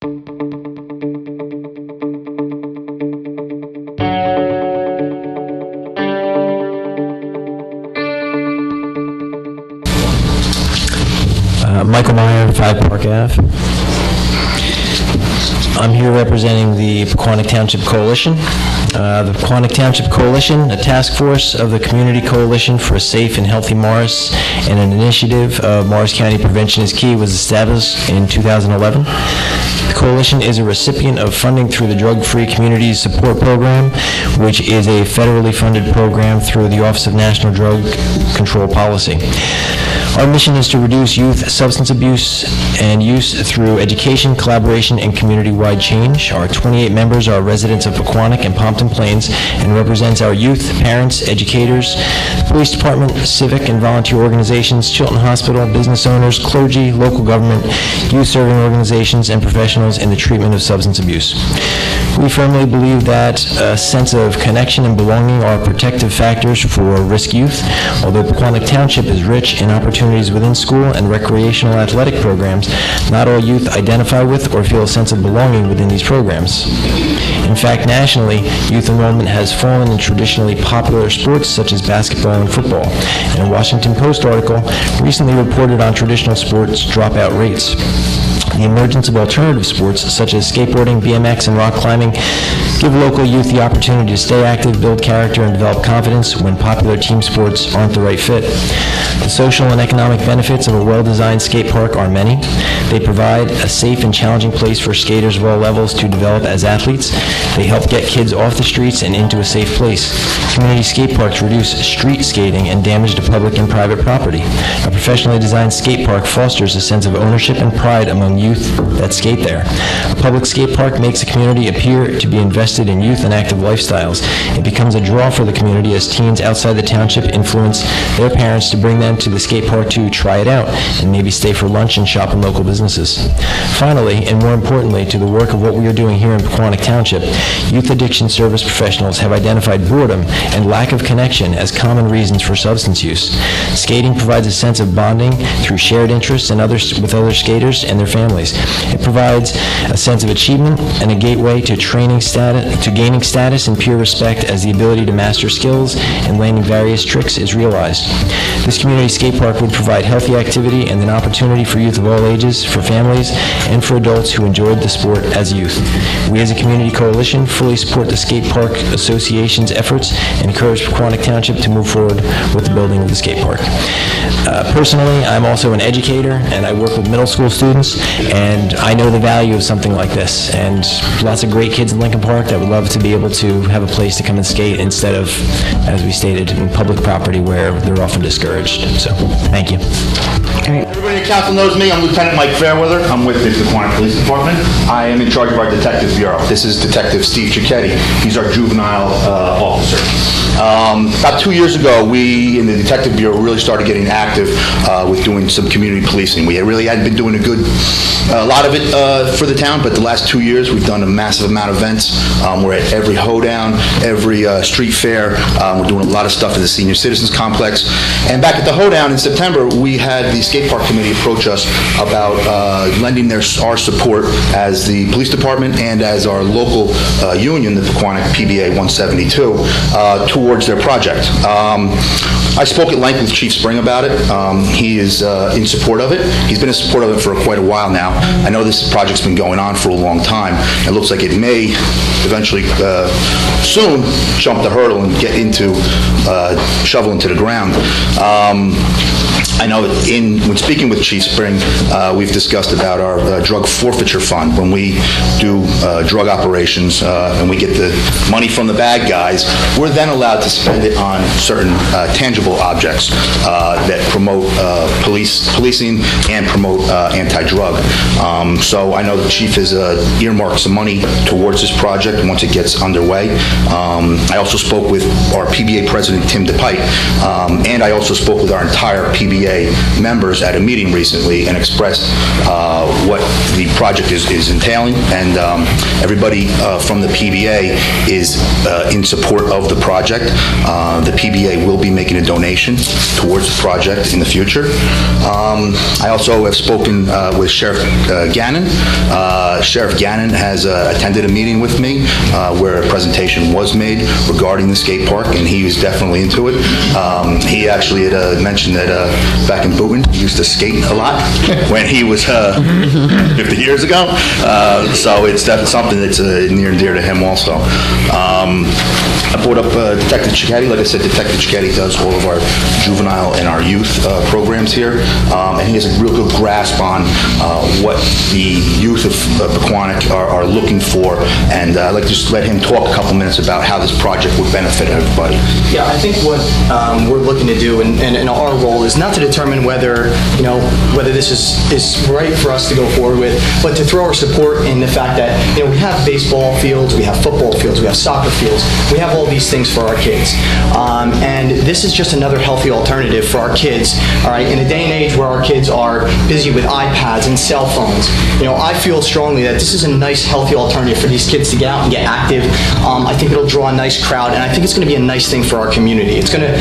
Michael Meyer, 5 Park Ave. I'm here representing the Pequannock Township Coalition. The Pequannock Township Coalition, a task force of the Community Coalition for a Safe and Healthy Morris, and an initiative of Morris County Prevention is Key, was established in 2011. The coalition is a recipient of funding through the Drug-Free Communities Support Program, which is a federally funded program through the Office of National Drug Control Policy. Our mission is to reduce youth substance abuse and use through education, collaboration, and community-wide change. Our 28 members are residents of Pequannock and Pompton Plains and represents our youth, parents, educators, police department, civic and volunteer organizations, Chilton Hospital, business owners, clergy, local government, youth-serving organizations, and professionals in the treatment of substance abuse. We firmly believe that a sense of connection and belonging are protective factors for risk youth. Although Pequannock Township is rich in opportunities within school and recreational athletic programs, not all youth identify with or feel a sense of belonging within these programs. In fact, nationally, youth enrollment has fallen in traditionally popular sports such as basketball and football. And a Washington Post article recently reported on traditional sports dropout rates. The emergence of alternative sports such as skateboarding, BMX, and rock climbing give local youth the opportunity to stay active, build character, and develop confidence when popular team sports aren't the right fit. The social and economic benefits of a well-designed skate park are many. They provide a safe and challenging place for skaters of all levels to develop as athletes. They help get kids off the streets and into a safe place. Community skate parks reduce street skating and damage to public and private property. A professionally designed skate park fosters a sense of ownership and pride among youth that skate there. A public skate park makes a community appear to be invested in youth and active lifestyles. It becomes a draw for the community as teens outside the township influence their parents to bring them to the skate park to try it out and maybe stay for lunch and shop in local businesses. Finally, and more importantly, to the work of what we are doing here in Pequannock Township, youth addiction service professionals have identified boredom and lack of connection as common reasons for substance use. Skating provides a sense of bonding through shared interests and with other skaters and their families. It provides a sense of achievement and a gateway to gaining status and peer respect as the ability to master skills and landing various tricks is realized. This community skate park would provide healthy activity and an opportunity for youth of all ages, for families, and for adults who enjoyed the sport as youth. We as a community coalition fully support the Skate Park Association's efforts and encourage Pequannock Township to move forward with the building of the skate park. Personally, I'm also an educator and I work with middle school students, and I know the value of something like this, and lots of great kids in Lincoln Park that would love to be able to have a place to come and skate instead of, as we stated, in public property where they're often discouraged. So, thank you. Everybody in the council knows me. I'm Lieutenant Mike Fairweather. I'm with the Pequannock Police Department. I am in charge of our Detective Bureau. This is Detective Steve Cicchetti. He's our juvenile officer. About 2 years ago, we in the Detective Bureau really started getting active with doing some community policing. We really hadn't been doing a lot of it for the town, but the last 2 years we've done a massive amount of events. We're at every hoedown, every street fair. We're doing a lot of stuff at the Senior Citizens Complex. And back at the hoedown in September, we had the Skate Park Committee approach us about lending our support as the police department and as our local union, the Pequannock PBA 172, towards their project. I spoke at length with Chief Spring about it. He is in support of it. He's been in support of it for quite a while now. I know this project's been going on for a long time. It looks like it may eventually soon jump the hurdle and get into shovel into the ground. I know that when speaking with Chief Spring, we've discussed about our drug forfeiture fund. When we do drug operations and we get the money from the bad guys, we're then allowed to spend it on certain tangible objects that promote policing and promote anti-drug. So I know the Chief has earmarked some money towards this project once it gets underway. I also spoke with our PBA President, Tim DePite, and I also spoke with our entire PBA PBA members at a meeting recently and expressed what the project is entailing, and everybody from the PBA is in support of the project. The PBA will be making a donation towards the project in the future. I also have spoken with Sheriff Gannon. Sheriff Gannon has attended a meeting with me where a presentation was made regarding the skate park, and he was definitely into it. He actually had mentioned that back in Boonton, he used to skate a lot when he was 50 years ago. So it's definitely something that's near and dear to him also. I brought up Detective Cicchetti. Like I said, Detective Cicchetti does all of our juvenile and our youth programs here, and he has a real good grasp on what the youth of Pequannock are looking for, and I'd like to just let him talk a couple minutes about how this project would benefit everybody. Yeah, I think what we're looking to do, and our role is not to determine whether this is right for us to go forward with, but to throw our support in the fact that we have baseball fields, we have football fields, we have soccer fields, we have all these things for our kids, and this is just another healthy alternative for our kids. All right, in a day and age where our kids are busy with iPads and cell phones, I feel strongly that this is a nice, healthy alternative for these kids to get out and get active. I think it'll draw a nice crowd, and I think it's going to be a nice thing for our community. It's going to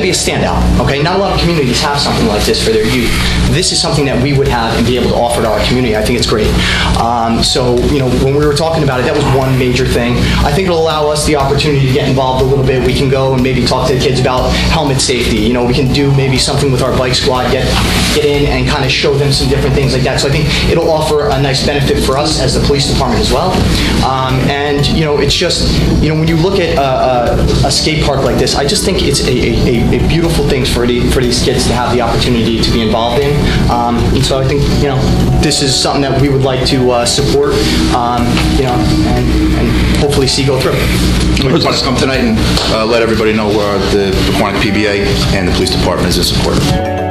be a standout. Okay, not a lot of communities have something like this for their youth. This is something that we would have and be able to offer to our community. I think it's great. So when we were talking about it, that was one major thing. I think it'll allow us the opportunity to get involved a little bit. We can go and maybe talk to the kids about helmet safety. We can do maybe something with our bike squad, get in and kind of show them some different things like that. So I think it'll offer a nice benefit for us as the police department as well. And it's just when you look at a skate park like this, I just think it's a beautiful thing for these kids to have the opportunity to be involved in. And so I think this is something that we would like to support, and hopefully see go through. We just want to come tonight and let everybody know where the Pequannock PBA and the police department is in support.